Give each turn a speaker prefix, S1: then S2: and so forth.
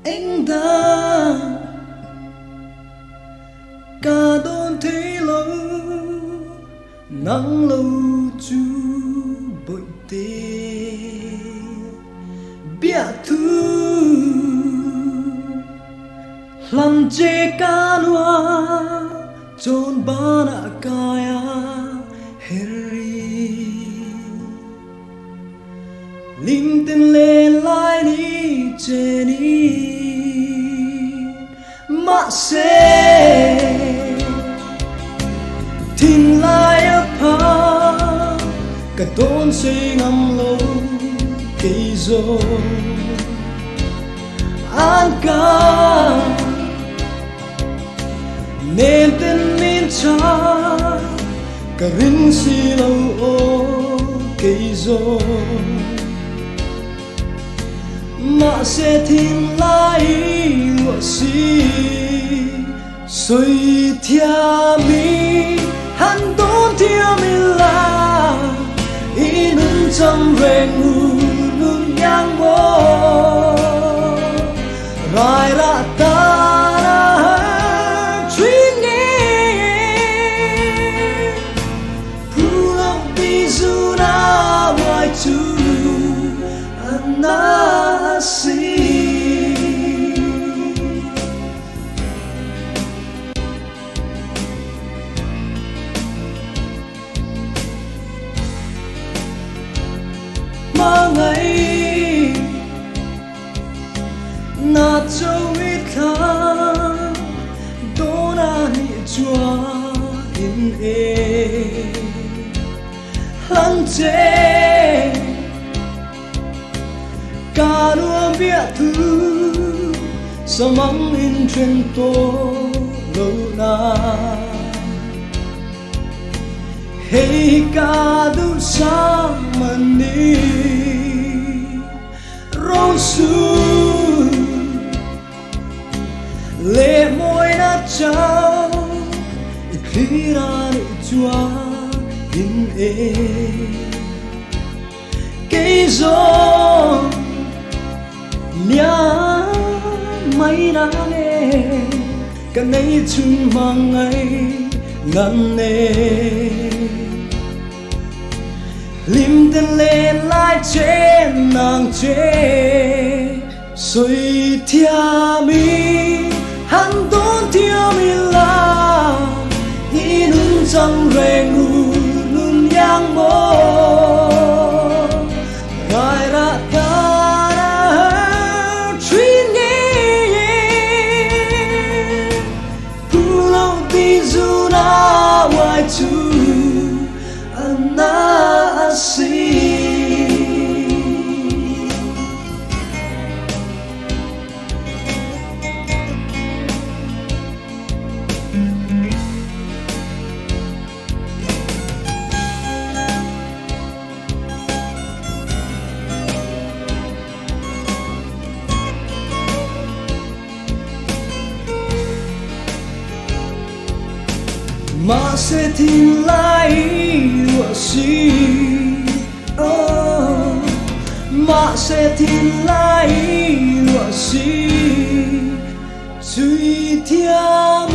S1: anh đã cả đón thấy lâu nắng lâu chú bội tê biết thu làm chê ca noa chôn bana kaya heri lim tin lên lại đi chê đi mà sẽ tin lại ấp ha cả tôn sẽ ngâm lâu cây rồi an ca nên tên min cha cả rin si lâu ô cây rồi mà sẽ tin lại lúa si suy thia mi hắn đón thia mi la inun trăm về ngun yang mo rai ra ta na chuyên nghe pulang di zona wai tu anasi ngày na châu ít khá đô na ni chua in e lăng chế cả đua biết thứ sao mong in truyền tô lâu na hey cả đu sa mình đi rosur lệ môi na trao khi ra đi chua in e cây gió lia mấy na nghe cái này chung mang ngày ngăn nề lim tên lên lại trên nàng chế suy thia mi hắn đón thia mi la inun trăm re ngun yang mo gai ra ta na chuyên nghe pulau di zona wai tu anasi mà sẽ tin lại lúa si mà sẽ tin lại lúa si suy thiên